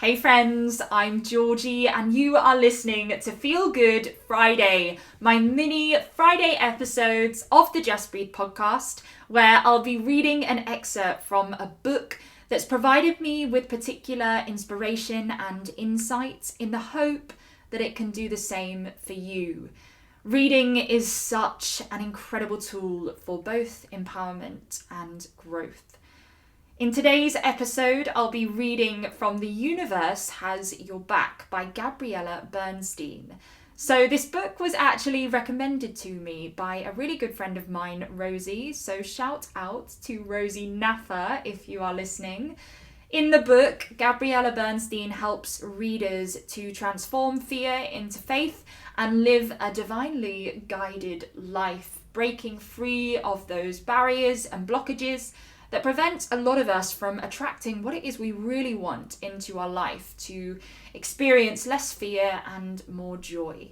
Hey friends, I'm Georgie and you are listening to Feel Good Friday, my mini Friday episodes of the Just Breathe podcast, where I'll be reading an excerpt from a book that's provided me with particular inspiration and insight in the hope that it can do the same for you. Reading is such an incredible tool for both empowerment and growth. In today's episode, I'll be reading from The Universe Has Your Back by Gabrielle Bernstein. So this book was actually recommended to me by a really good friend of mine, Rosie. So shout out to Rosie Naffa if you are listening. In the book, Gabrielle Bernstein helps readers to transform fear into faith and live a divinely guided life, breaking free of those barriers and blockages that prevent a lot of us from attracting what it is we really want into our life, to experience less fear and more joy.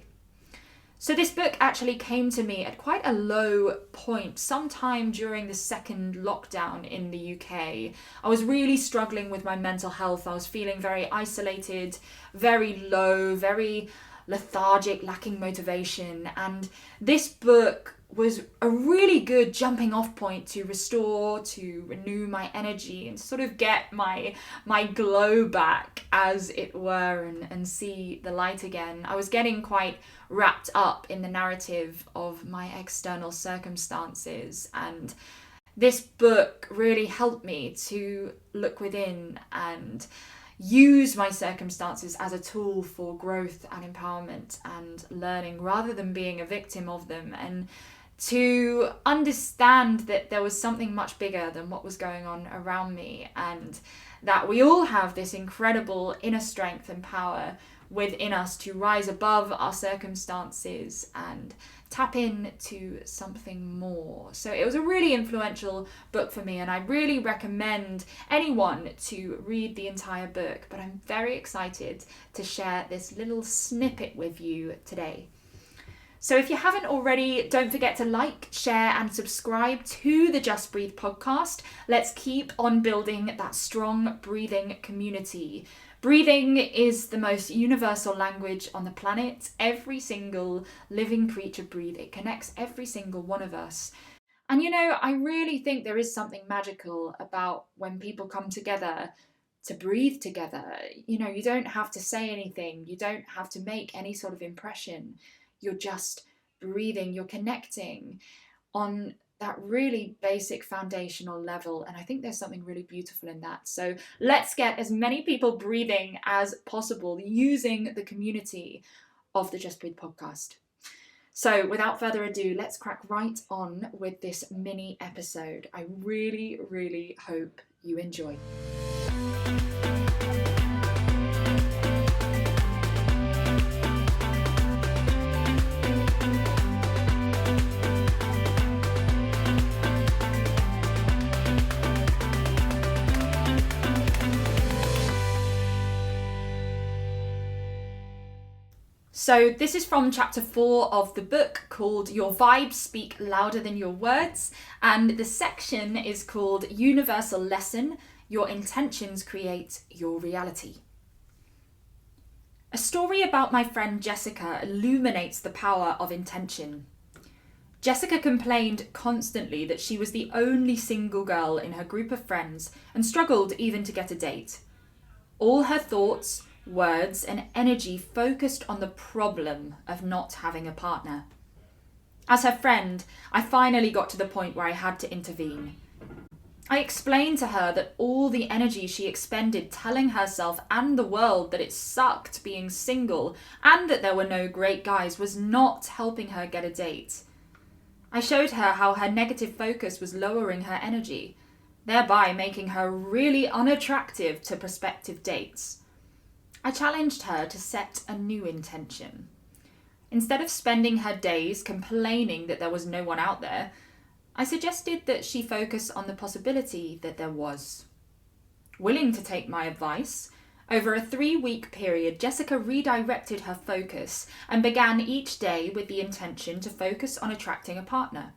So this book actually came to me at quite a low point, sometime during the second lockdown in the UK. I was really struggling with my mental health. I was feeling very isolated, very low, very lethargic, lacking motivation. And this book was a really good jumping off point to restore, to renew my energy and sort of get my glow back, as it were, and see the light again. I was getting quite wrapped up in the narrative of my external circumstances, and this book really helped me to look within and use my circumstances as a tool for growth and empowerment and learning, rather than being a victim of them, and to understand that there was something much bigger than what was going on around me, and that we all have this incredible inner strength and power within us to rise above our circumstances and tap into something more. So it was a really influential book for me, and I really recommend anyone to read the entire book, but I'm very excited to share this little snippet with you today. So if you haven't already, don't forget to like, share and subscribe to the Just Breathe podcast. Let's keep on building that strong breathing community. Breathing is the most universal language on the planet. Every single living creature breathes. It connects every single one of us. And you know, I really think there is something magical about when people come together to breathe together. You know, you don't have to say anything. You don't have to make any sort of impression. You're just breathing, you're connecting on that really basic foundational level. And I think there's something really beautiful in that. So let's get as many people breathing as possible using the community of the Just Breathe podcast. So without further ado, let's crack right on with this mini episode. I really, really hope you enjoy. So this is from chapter 4 of the book, called Your Vibes Speak Louder Than Your Words, and the section is called Universal Lesson, Your Intentions Create Your Reality. A story about my friend Jessica illuminates the power of intention. Jessica complained constantly that she was the only single girl in her group of friends and struggled even to get a date. All her thoughts, words and energy focused on the problem of not having a partner. As her friend, I finally got to the point where I had to intervene. I explained to her that all the energy she expended telling herself and the world that it sucked being single and that there were no great guys was not helping her get a date. I showed her how her negative focus was lowering her energy, thereby making her really unattractive to prospective dates. I challenged her to set a new intention. Instead of spending her days complaining that there was no one out there, I suggested that she focus on the possibility that there was. Willing to take my advice, over a 3-week period, Jessica redirected her focus and began each day with the intention to focus on attracting a partner.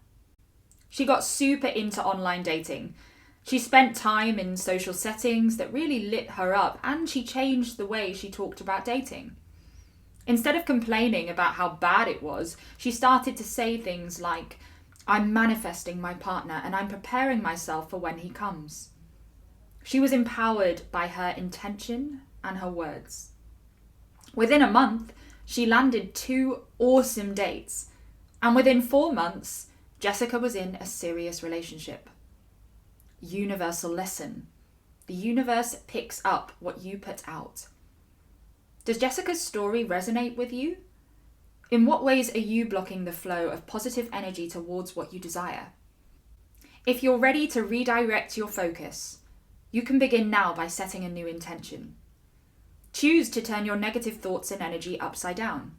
She got super into online dating, She spent time in social settings that really lit her up, and she changed the way she talked about dating. Instead of complaining about how bad it was, she started to say things like, "I'm manifesting my partner and I'm preparing myself for when he comes." She was empowered by her intention and her words. Within a month, she landed 2 awesome dates, and within 4 months, Jessica was in a serious relationship. Universal lesson. The universe picks up what you put out. Does Jessica's story resonate with you? In what ways are you blocking the flow of positive energy towards what you desire? If you're ready to redirect your focus, you can begin now by setting a new intention. Choose to turn your negative thoughts and energy upside down.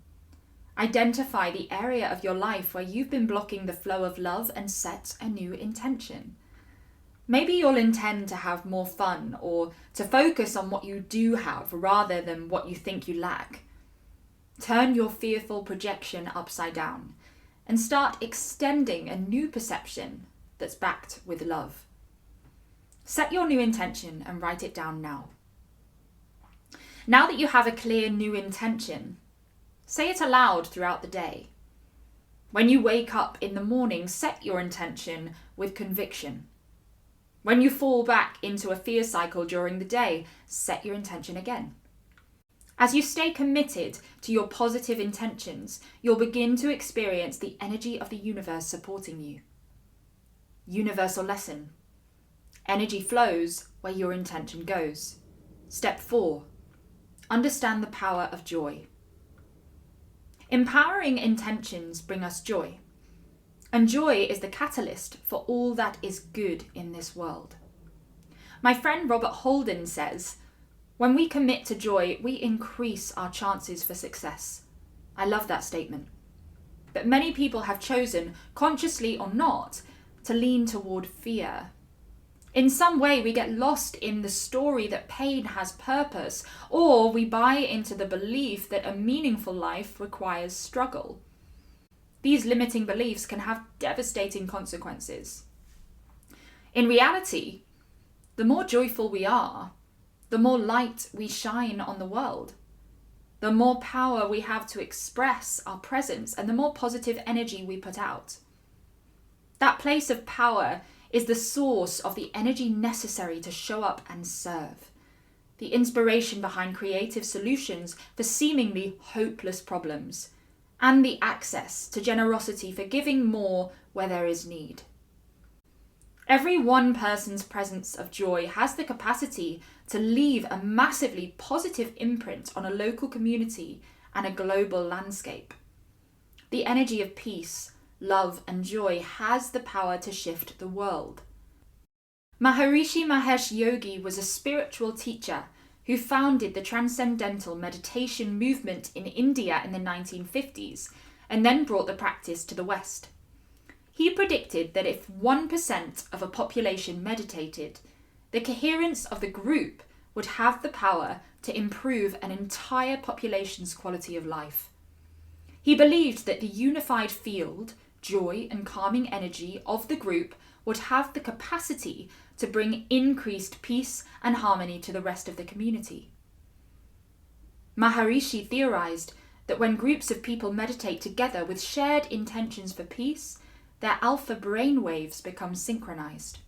Identify the area of your life where you've been blocking the flow of love and set a new intention. Maybe you'll intend to have more fun or to focus on what you do have rather than what you think you lack. Turn your fearful projection upside down and start extending a new perception that's backed with love. Set your new intention and write it down now. Now that you have a clear new intention, say it aloud throughout the day. When you wake up in the morning, set your intention with conviction. When you fall back into a fear cycle during the day, set your intention again. As you stay committed to your positive intentions, you'll begin to experience the energy of the universe supporting you. Universal lesson. Energy flows where your intention goes. Step 4. Understand the power of joy. Empowering intentions bring us joy. And joy is the catalyst for all that is good in this world. My friend Robert Holden says, "When we commit to joy, we increase our chances for success." I love that statement. But many people have chosen, consciously or not, to lean toward fear. In some way, we get lost in the story that pain has purpose, or we buy into the belief that a meaningful life requires struggle. These limiting beliefs can have devastating consequences. In reality, the more joyful we are, the more light we shine on the world, the more power we have to express our presence, and the more positive energy we put out. That place of power is the source of the energy necessary to show up and serve, the inspiration behind creative solutions for seemingly hopeless problems, and the access to generosity for giving more where there is need. Every one person's presence of joy has the capacity to leave a massively positive imprint on a local community and a global landscape. The energy of peace, love, and joy has the power to shift the world. Maharishi Mahesh Yogi was a spiritual teacher who founded the transcendental meditation movement in India in the 1950s and then brought the practice to the West. He predicted that if 1% of a population meditated, the coherence of the group would have the power to improve an entire population's quality of life. He believed that the unified field, joy and calming energy of the group would have the capacity to bring increased peace and harmony to the rest of the community. Maharishi theorized that when groups of people meditate together with shared intentions for peace, their alpha brainwaves become synchronized.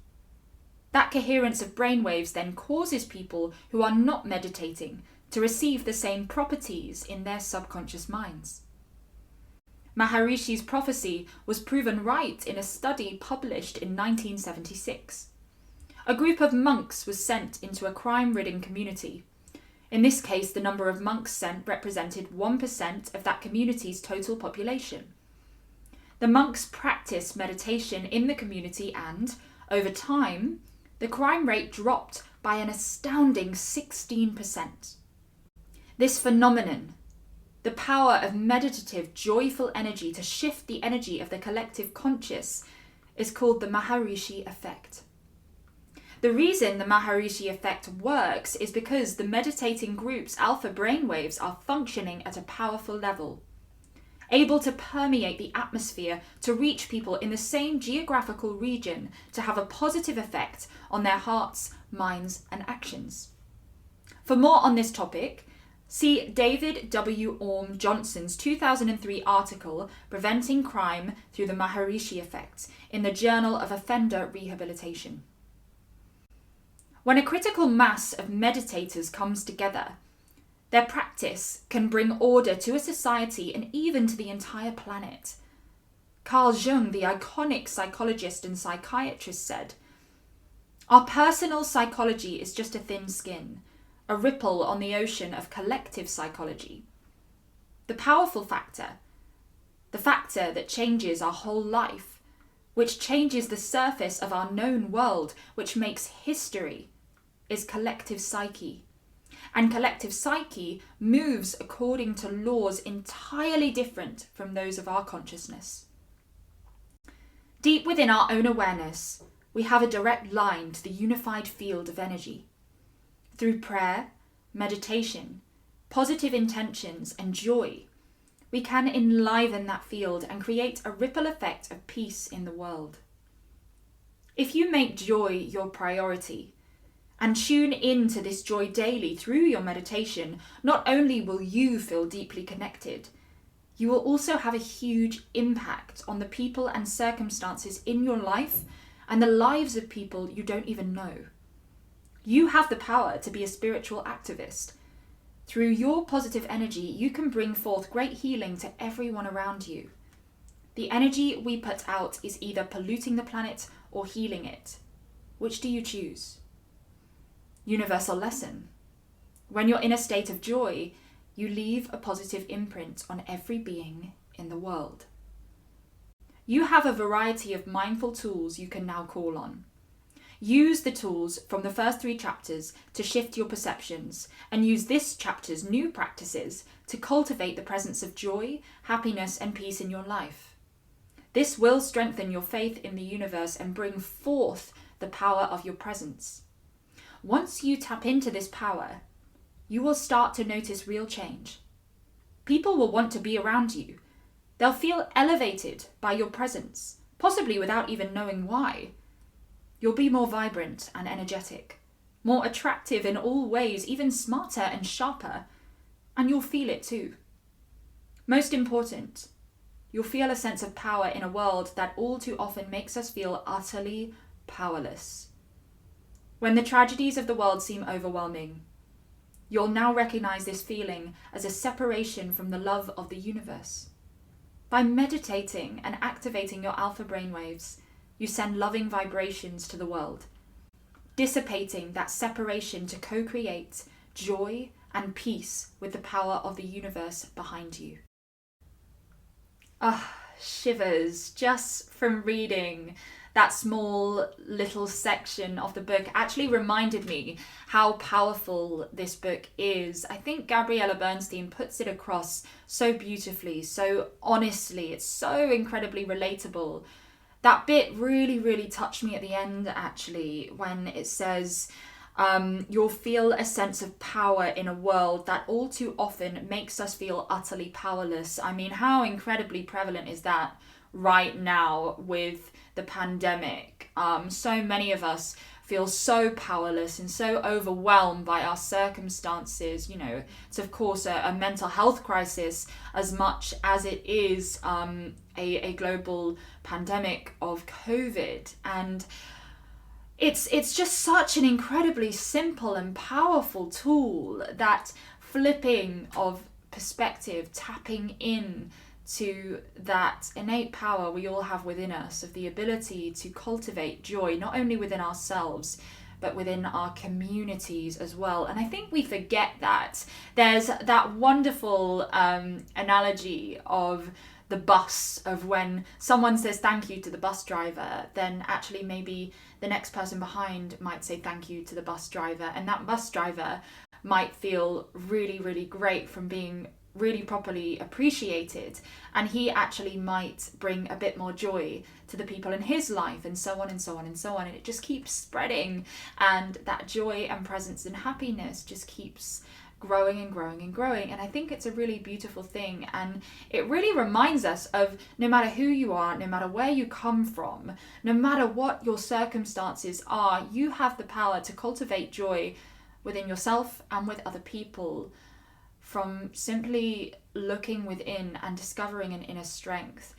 That coherence of brainwaves then causes people who are not meditating to receive the same properties in their subconscious minds. Maharishi's prophecy was proven right in a study published in 1976. A group of monks was sent into a crime-ridden community. In this case, the number of monks sent represented 1% of that community's total population. The monks practiced meditation in the community and, over time, the crime rate dropped by an astounding 16%. This phenomenon, the power of meditative, joyful energy to shift the energy of the collective conscious, is called the Maharishi effect. The reason the Maharishi effect works is because the meditating group's alpha brainwaves are functioning at a powerful level. able to permeate the atmosphere to reach people in the same geographical region to have a positive effect on their hearts, minds, and actions. For more on this topic, see David W. Orme Johnson's 2003 article, Preventing Crime Through the Maharishi Effect, in the Journal of Offender Rehabilitation. When a critical mass of meditators comes together, their practice can bring order to a society and even to the entire planet. Carl Jung, the iconic psychologist and psychiatrist, said, "Our personal psychology is just a thin skin, a ripple on the ocean of collective psychology. The powerful factor, the factor that changes our whole life, which changes the surface of our known world, which makes history, is collective psyche. And collective psyche moves according to laws entirely different from those of our consciousness. Deep within our own awareness, we have a direct line to the unified field of energy. Through prayer, meditation, positive intentions, and joy, we can enliven that field and create a ripple effect of peace in the world. If you make joy your priority and tune into this joy daily through your meditation, not only will you feel deeply connected, you will also have a huge impact on the people and circumstances in your life and the lives of people you don't even know. You have the power to be a spiritual activist. Through your positive energy, you can bring forth great healing to everyone around you. The energy we put out is either polluting the planet or healing it. Which do you choose? Universal lesson. When you're in a state of joy, you leave a positive imprint on every being in the world. You have a variety of mindful tools you can now call on. Use the tools from the first 3 chapters to shift your perceptions, and use this chapter's new practices to cultivate the presence of joy, happiness, and peace in your life. This will strengthen your faith in the universe and bring forth the power of your presence. Once you tap into this power, you will start to notice real change. People will want to be around you. They'll feel elevated by your presence, possibly without even knowing why. You'll be more vibrant and energetic, more attractive in all ways, even smarter and sharper, and you'll feel it too. Most important, you'll feel a sense of power in a world that all too often makes us feel utterly powerless. When the tragedies of the world seem overwhelming, you'll now recognize this feeling as a separation from the love of the universe. By meditating and activating your alpha brainwaves, you send loving vibrations to the world, dissipating that separation to co-create joy and peace with the power of the universe behind you. Shivers just from reading that small little section of the book actually reminded me how powerful this book is. I think Gabrielle Bernstein puts it across so beautifully, so honestly. It's so incredibly relatable. That bit really, really touched me at the end, actually, when it says, you'll feel a sense of power in a world that all too often makes us feel utterly powerless. I mean, how incredibly prevalent is that right now with the pandemic? So many of us feel so powerless and so overwhelmed by our circumstances. You know, it's of course a mental health crisis as much as it is a global pandemic of COVID. And it's just such an incredibly simple and powerful tool, that flipping of perspective, tapping in to that innate power we all have within us, of the ability to cultivate joy, not only within ourselves, but within our communities as well. And I think we forget that. There's that wonderful analogy of the bus, of when someone says thank you to the bus driver, then actually maybe the next person behind might say thank you to the bus driver, and that bus driver might feel really, really great from being really properly appreciated, and he actually might bring a bit more joy to the people in his life, and so on and so on and so on, and it just keeps spreading, and that joy and presence and happiness just keeps growing and growing and growing. And I think it's a really beautiful thing. And it really reminds us of no matter who you are, no matter where you come from, no matter what your circumstances are, you have the power to cultivate joy within yourself and with other people from simply looking within and discovering an inner strength.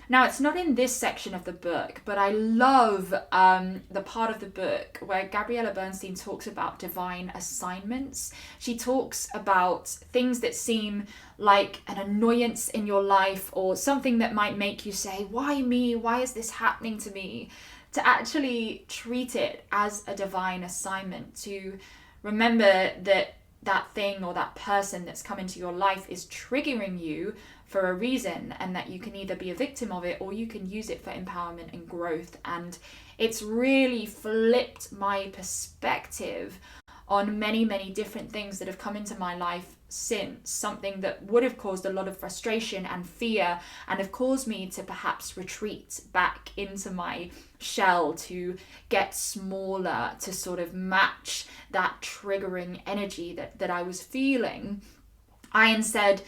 Now, it's not in this section of the book, but I love the part of the book where Gabrielle Bernstein talks about divine assignments. She talks about things that seem like an annoyance in your life or something that might make you say, why me? Why is this happening to me? To actually treat it as a divine assignment, to remember that that thing or that person that's come into your life is triggering you for a reason, and that you can either be a victim of it or you can use it for empowerment and growth. And it's really flipped my perspective on many, many different things that have come into my life since, something that would have caused a lot of frustration and fear and have caused me to perhaps retreat back into my shell, to get smaller, to sort of match that triggering energy that I was feeling. I instead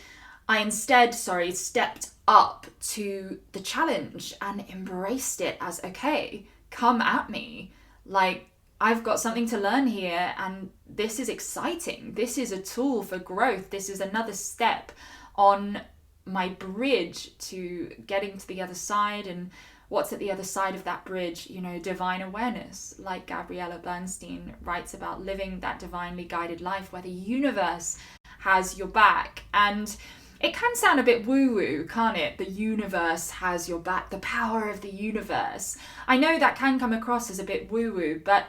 stepped up to the challenge and embraced it as, okay, come at me. Like, I've got something to learn here, and this is exciting. This is a tool for growth. This is another step on my bridge to getting to the other side. And what's at the other side of that bridge? You know, divine awareness, like Gabrielle Bernstein writes about, living that divinely guided life where the universe has your back. And it can sound a bit woo-woo, can't it? The universe has your back, the power of the universe. I know that can come across as a bit woo-woo, but,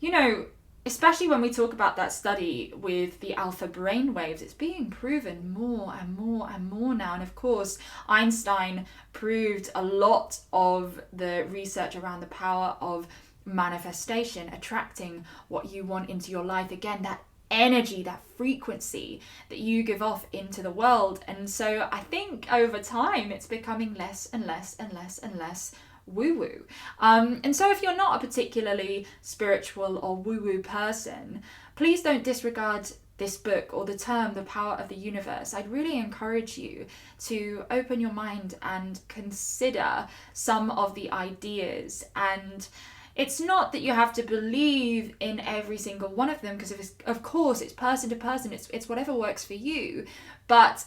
you know, especially when we talk about that study with the alpha brain waves, it's being proven more and more and more now. And of course, Einstein proved a lot of the research around the power of manifestation, attracting what you want into your life. Again, that energy, that frequency that you give off into the world. And so I think over time it's becoming less and less and less and less woo-woo. And so if you're not a particularly spiritual or woo-woo person, please don't disregard this book or the term the power of the universe. I'd really encourage you to open your mind and consider some of the ideas. And it's not that you have to believe in every single one of them, because of course it's person to person, it's whatever works for you. But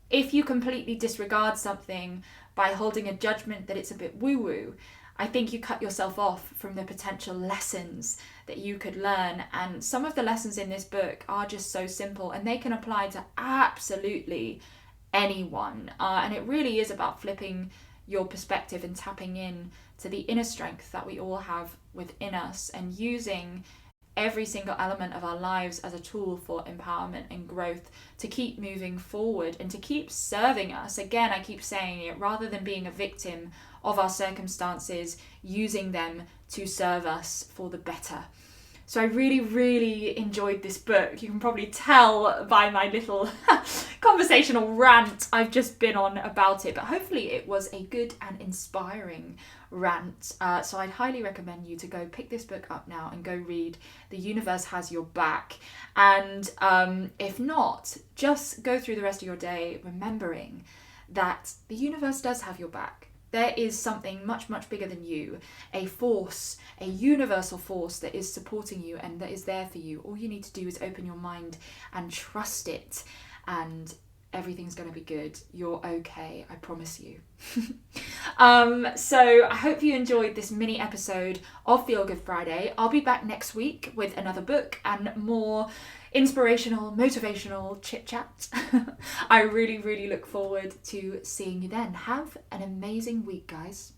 if you completely disregard something by holding a judgment that it's a bit woo-woo, I think you cut yourself off from the potential lessons that you could learn. And some of the lessons in this book are just so simple, and they can apply to absolutely anyone. And it really is about flipping your perspective and tapping in to the inner strength that we all have within us, and using every single element of our lives as a tool for empowerment and growth to keep moving forward and to keep serving us. Again, I keep saying it, rather than being a victim of our circumstances, using them to serve us for the better. So I really, really enjoyed this book. You can probably tell by my little conversational rant I've just been on about it, but hopefully it was a good and inspiring rant. So I'd highly recommend you to go pick this book up now and go read The Universe Has Your Back. And if not, just go through the rest of your day remembering that the universe does have your back. There is something much, much bigger than you, a force, a universal force that is supporting you and that is there for you. All you need to do is open your mind and trust it, and everything's going to be good. You're okay, I promise you. So I hope you enjoyed this mini episode of Feel Good Friday. I'll be back next week with another book and more inspirational, motivational chit chat. I really, really look forward to seeing you then. Have an amazing week, guys.